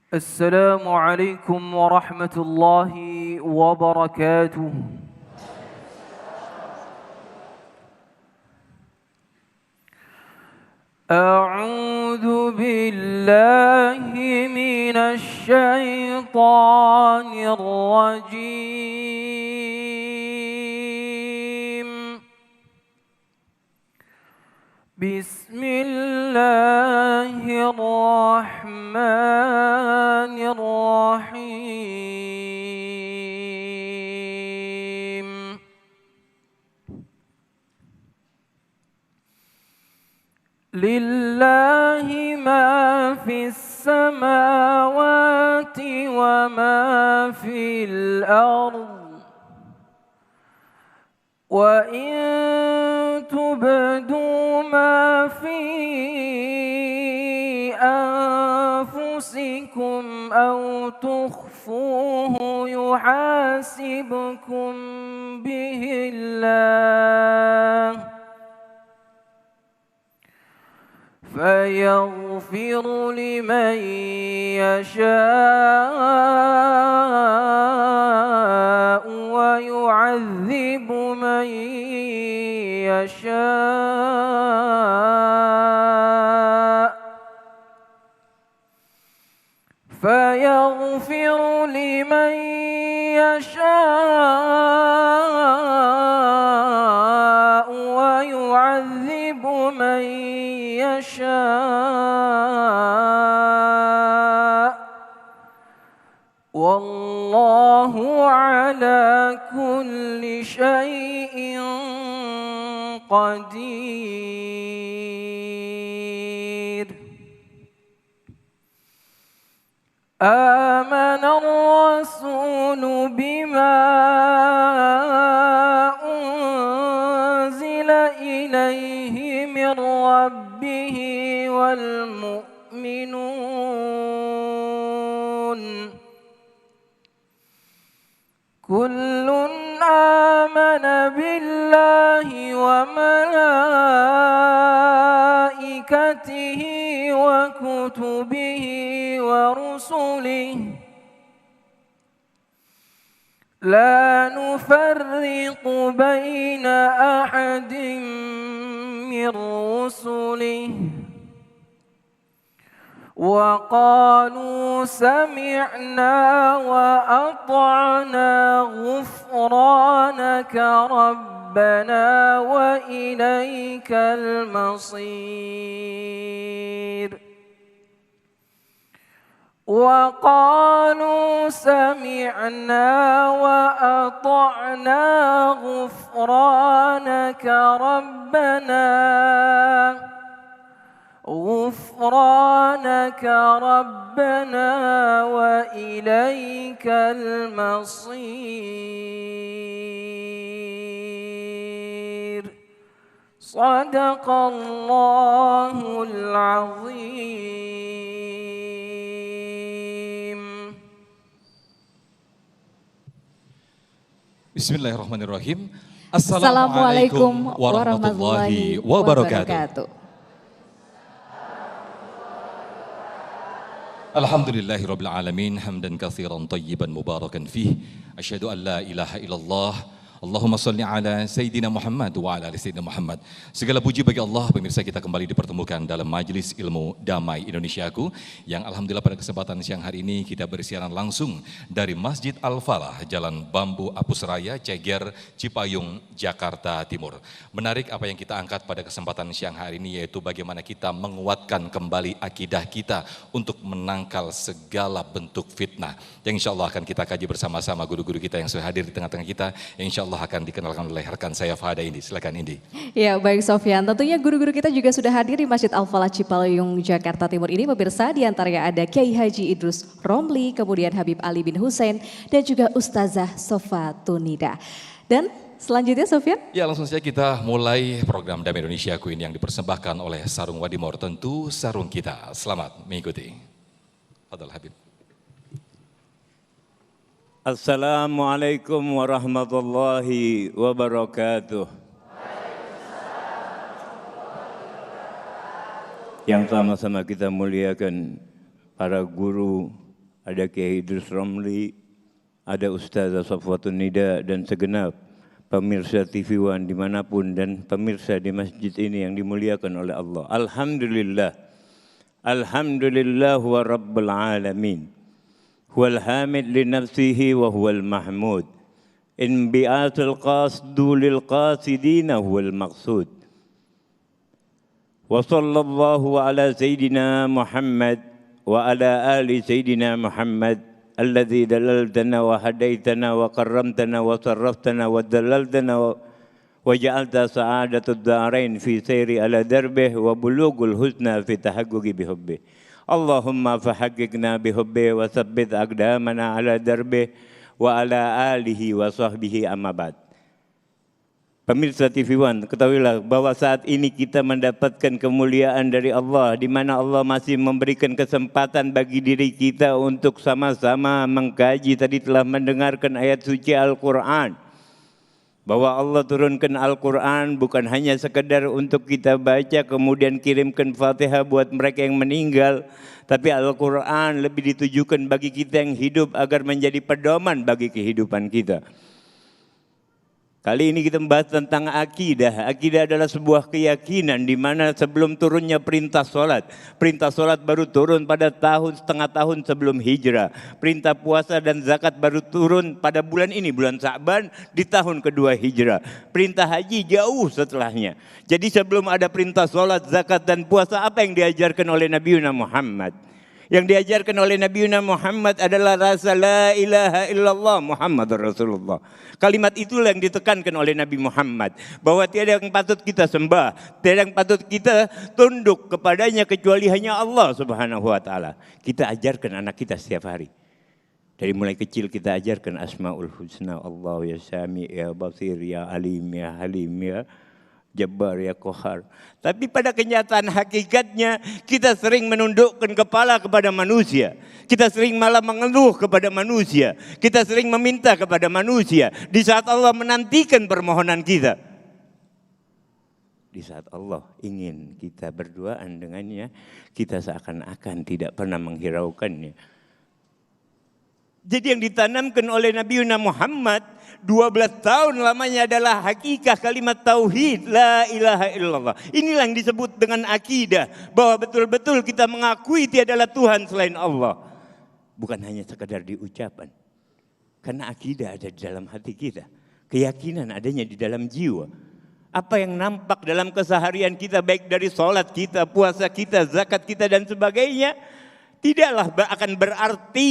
السلام عليكم ورحمة الله وبركاته. أعوذ بالله من الشيطان الرجيم. بسم الله الرحمن الرحيم. لله ما في السماوات وما في الأرض، وإن تبدوا ما في أنفسكم أو تخفوه يحاسبكم به الله، فيغفر لمن يشاء ويعذب من يشاء فيغفر لمن يشاء ويعذب من يشاء، والله على كل شيء قدير. آمن الرسول بما أنزل إليه من ربه والمؤمنون، كل آمن بالله وملائكته وكتبه ورسله لا نفرق بين أحد من رسله، وقالوا سمعنا وأطعنا غفرانك ربنا وإليك المصير. وقالوا سمعنا وأطعنا غفرانك ربنا وإليك المصير. صدق الله العظيم. Bismillahirrahmanirrahim. Assalamualaikum warahmatullahi wabarakatuh. Alhamdulillahirabbil alamin, hamdan katsiran thayyiban mubarakan fih. Asyhadu an la ilaha illallah. Allahumma salli ala Sayyidina Muhammad wa ala ali Sayyidina Muhammad. Segala puji bagi Allah, pemirsa, kita kembali dipertemukan dalam Majelis Ilmu Damai Indonesiaku, yang alhamdulillah pada kesempatan siang hari ini kita bersiaran langsung dari Masjid Al-Falah, Jalan Bambu Apus Raya, Ceger, Cipayung, Jakarta Timur. Menarik apa yang kita angkat pada kesempatan siang hari ini, yaitu bagaimana kita menguatkan kembali akidah kita untuk menangkal segala bentuk fitnah, yang insya Allah akan kita kaji bersama-sama guru-guru kita yang sudah hadir di tengah-tengah kita, yang insya Allah akan dikenalkan oleh rekan saya Fahada Indi. Silakan Indi. Ya, baik Sofyan, tentunya guru-guru kita juga sudah hadir di Masjid Al-Falah Cipayung, Jakarta Timur ini. Pemirsa, di antaranya ada Kiai Haji Idrus Romli, kemudian Habib Ali bin Hussein, dan juga Ustazah Sofa Tunida. Dan selanjutnya Sofyan? Ya, langsung saja kita mulai program Damai Indonesiaku ini yang dipersembahkan oleh Sarung Wadimor, tentu sarung kita. Selamat mengikuti. Fadal Habib. Assalamualaikum warahmatullahi wabarakatuh. Yang sama-sama kita muliakan para guru ada Kiai Idrus Romli, ada Ustazah Safwatun Nida dan segenap pemirsa TV One dimanapun dan pemirsa di masjid ini yang dimuliakan oleh Allah. Alhamdulillah. Alhamdulillah wa Rabbil Alamin. Huwal hamid li nafsihi wa huwal mahmud. In bi'atul qasdu lil qasidina huwal maqsud. Wa sallallahu ala Sayyidina Muhammad wa ala ali Sayyidina Muhammad الذي دللتنا وهديتنا وكرمتنا وصرفتنا ودللتنا وجعلت سعادة الدارين في سير على دربه وبلوغ الحسنى في تحقق بحبه اللهم فحققنا بحبه وثبت أقدامنا على دربه وعلى آله وصحبه أما بعد. Pemirsa TV One, ketahuilah bahwa saat ini kita mendapatkan kemuliaan dari Allah, di mana Allah masih memberikan kesempatan bagi diri kita untuk sama-sama mengkaji. Tadi telah mendengarkan ayat suci Al-Quran, bahwa Allah turunkan Al-Quran bukan hanya sekedar untuk kita baca kemudian kirimkan Fatihah buat mereka yang meninggal, tapi Al-Quran lebih ditujukan bagi kita yang hidup agar menjadi pedoman bagi kehidupan kita. Kali ini kita membahas tentang akidah. Akidah adalah sebuah keyakinan di mana sebelum turunnya perintah solat baru turun pada setengah tahun sebelum hijrah. Perintah puasa dan zakat baru turun pada bulan ini, bulan Sa'ban di tahun kedua hijrah. Perintah haji jauh setelahnya. Jadi sebelum ada perintah solat, zakat dan puasa, apa yang diajarkan oleh Nabi Muhammad? Yang diajarkan oleh Nabi Muhammad adalah rasa la ilaha illallah Muhammadur Rasulullah. Kalimat itulah yang ditekankan oleh Nabi Muhammad. Bahwa tiada yang patut kita sembah, tiada yang patut kita tunduk kepadanya kecuali hanya Allah Subhanahu wa ta'ala. Kita ajarkan anak kita setiap hari. Dari mulai kecil kita ajarkan Asmaul Husna, Allah ya Sami, ya Basir, ya Alim, ya Halim, ya Jabbar, ya Qahar. Tapi pada kenyataan hakikatnya kita sering menundukkan kepala kepada manusia. Kita sering malah mengeluh kepada manusia. Kita sering meminta kepada manusia. Di saat Allah menantikan permohonan kita. Di saat Allah ingin kita berduaan dengannya, kita seakan-akan tidak pernah menghiraukannya. Jadi yang ditanamkan oleh Nabi Muhammad 12 tahun lamanya adalah hakikat kalimat tauhid la ilaha illallah. Inilah yang disebut dengan akidah, bahwa betul-betul kita mengakui tiadalah Tuhan selain Allah. Bukan hanya sekadar di ucapan. Karena akidah ada di dalam hati kita. Keyakinan adanya di dalam jiwa. Apa yang nampak dalam keseharian kita, baik dari sholat kita, puasa kita, zakat kita dan sebagainya, tidaklah akan berarti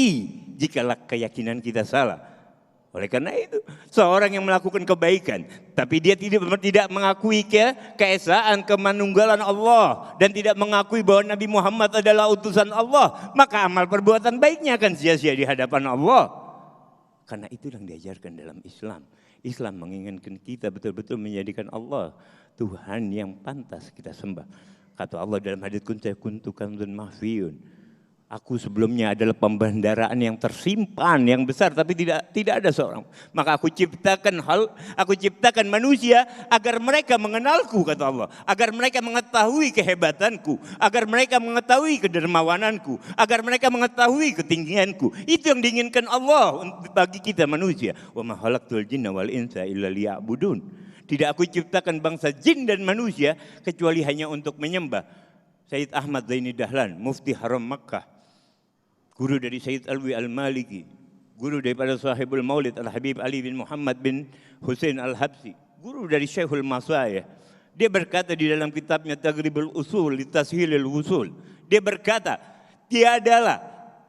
jikalau keyakinan kita salah. Oleh karena itu, seorang yang melakukan kebaikan, tapi dia tidak mengakui keesaan, kemanunggalan Allah, dan tidak mengakui bahwa Nabi Muhammad adalah utusan Allah, maka amal perbuatan baiknya akan sia-sia di hadapan Allah. Karena itu yang diajarkan dalam Islam. Islam menginginkan kita betul-betul menjadikan Allah Tuhan yang pantas kita sembah. Kata Allah dalam hadits qudsi, kuntu kanzun mahfiyun. Aku sebelumnya adalah pembendaraan yang tersimpan, yang besar, tapi tidak ada seorang. Maka aku ciptakan manusia agar mereka mengenalku, kata Allah. Agar mereka mengetahui kehebatanku, agar mereka mengetahui kedermawananku, agar mereka mengetahui ketinggianku. Itu yang diinginkan Allah bagi kita manusia. Wa ma khalaqtul jinna wal insa illa liya'budun. Tidak aku ciptakan bangsa jin dan manusia kecuali hanya untuk menyembah. Sayyid Ahmad Zaini Dahlan, Mufti Haram Makkah, guru dari Sayyid Alwi Al-Maliki, guru daripada Sahibul Maulid Al-Habib Ali bin Muhammad bin Hussein Al-Habsi, guru dari Syekhul Masayih. Dia berkata di dalam kitabnya Taghribul Usul li Tashilil Wusul, dia berkata, tiadalah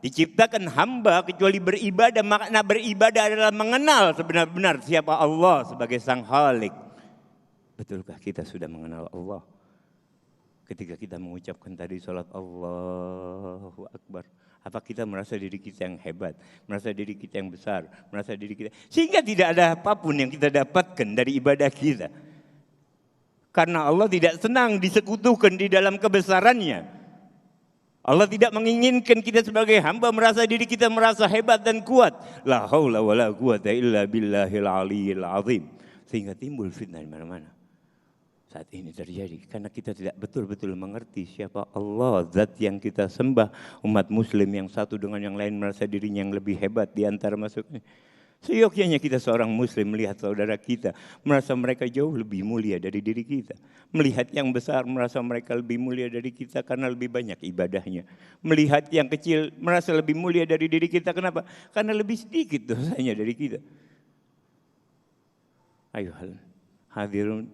diciptakan hamba kecuali beribadah. Makna beribadah adalah mengenal sebenar-benar siapa Allah sebagai Sang Khalik. Betulkah kita sudah mengenal Allah? Ketika kita mengucapkan tadi salat Allahu Akbar, apa kita merasa diri kita yang hebat, merasa diri kita yang besar, merasa diri kita, sehingga tidak ada apapun yang kita dapatkan dari ibadah kita. Karena Allah tidak senang disekutukan di dalam kebesarannya. Allah tidak menginginkan kita sebagai hamba merasa diri kita merasa hebat dan kuat. La haula wala quwata illa billahil aliyyil azim. Sehingga timbul fitnah di mana-mana. saat ini terjadi karena kita tidak betul-betul mengerti siapa Allah, zat yang kita sembah. Umat muslim yang satu dengan yang lain merasa dirinya yang lebih hebat di antara masuknya. Seyogyanya kita seorang muslim melihat saudara kita, merasa mereka jauh lebih mulia dari diri kita. Melihat yang besar merasa mereka lebih mulia dari kita karena lebih banyak ibadahnya. Melihat yang kecil merasa lebih mulia dari diri kita, kenapa? Karena lebih sedikit dosanya dari kita. Ayo hadirun,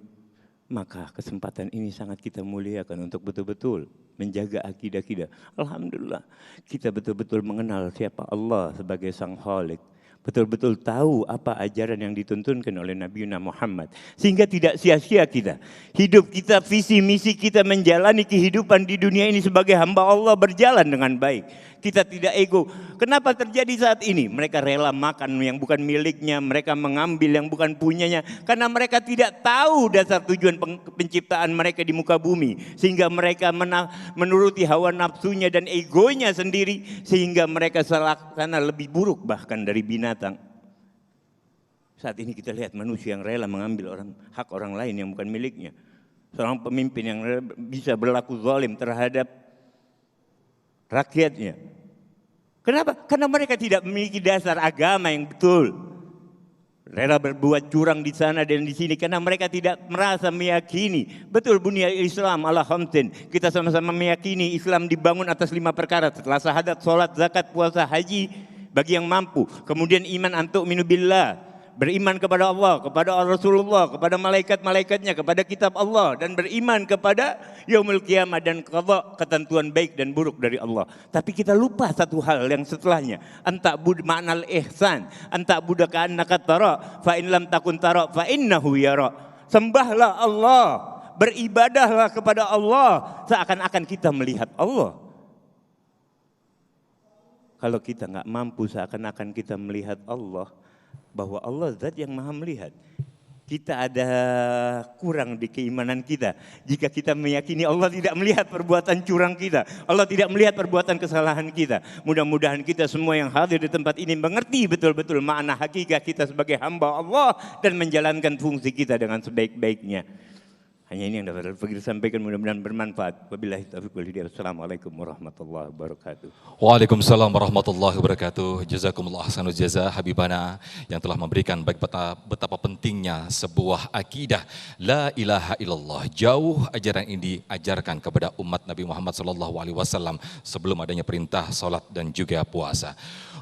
maka kesempatan ini sangat kita muliakan untuk betul-betul menjaga akidah kita. Alhamdulillah, kita betul-betul mengenal siapa Allah sebagai Sang Khalik. Betul-betul tahu apa ajaran yang dituntunkan oleh Nabi Muhammad. Sehingga tidak sia-sia kita. Hidup kita, visi misi kita menjalani kehidupan di dunia ini sebagai hamba Allah berjalan dengan baik. Kita tidak ego. Kenapa terjadi saat ini? Mereka rela makan yang bukan miliknya. Mereka mengambil yang bukan punyanya. Karena mereka tidak tahu dasar tujuan penciptaan mereka di muka bumi. Sehingga mereka menuruti hawa nafsunya dan egonya sendiri. Sehingga mereka sana lebih buruk bahkan dari binatang. Saat ini kita lihat manusia yang rela mengambil hak orang lain yang bukan miliknya. Seorang pemimpin yang bisa berlaku zalim terhadap rakyatnya. Kenapa? Karena mereka tidak memiliki dasar agama yang betul. Rela berbuat curang di sana dan di sini karena mereka tidak merasa meyakini. Betul bunya Islam ala khamsin. Kita sama-sama meyakini Islam dibangun atas 5 perkara. Setelah syahadat, sholat, zakat, puasa, haji bagi yang mampu. Kemudian iman antuk minu billah. Beriman kepada Allah, kepada Rasulullah, kepada malaikat-malaikatnya, kepada kitab Allah. Dan beriman kepada yaumul qiyamah dan qadha, ketentuan baik dan buruk dari Allah. Tapi kita lupa satu hal yang setelahnya. Anta bud ma'nal ihsan. Anta budaka annaka tara. Fa in lam takun tara fa innahu yara. Sembahlah Allah. Beribadahlah kepada Allah. Seakan-akan kita melihat Allah. Kalau kita nggak mampu seakan-akan kita melihat Allah, bahwa Allah zat yang maha melihat. Kita ada kurang di keimanan kita. Jika kita meyakini Allah tidak melihat perbuatan curang kita. Allah tidak melihat perbuatan kesalahan kita. Mudah-mudahan kita semua yang hadir di tempat ini mengerti betul-betul makna hakikat kita sebagai hamba Allah. Dan menjalankan fungsi kita dengan sebaik-baiknya. Hanya ini yang dapat kita sampaikan, mudah-mudahan bermanfaat. Wabillahi taufiq wal hidayah. Assalamualaikum warahmatullahi wabarakatuh. Waalaikumsalam warahmatullahi wabarakatuh. Jazakumullah ahsanul jaza habibana yang telah memberikan betapa pentingnya sebuah akidah la ilaha illallah. Jauh ajaran ini diajarkan kepada umat Nabi Muhammad SAW sebelum adanya perintah salat dan juga puasa.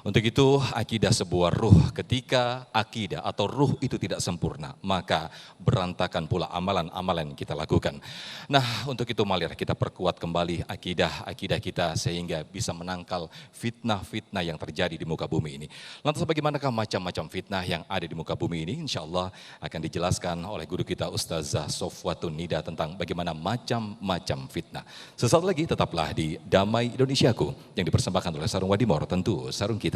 Untuk itu akidah sebuah ruh. Ketika akidah atau ruh itu tidak sempurna, maka berantakan pula amalan-amalan yang kita lakukan. Nah, untuk itu mari kita perkuat kembali akidah kita sehingga bisa menangkal fitnah-fitnah yang terjadi di muka bumi ini. Lantas bagaimanakah macam-macam fitnah yang ada di muka bumi ini? Insya Allah akan dijelaskan oleh guru kita Ustazah Sofwatun Nida tentang bagaimana macam-macam fitnah. Sesaat lagi tetaplah di Damai Indonesiaku yang dipersembahkan oleh Sarung Wadimor, tentu sarung kita.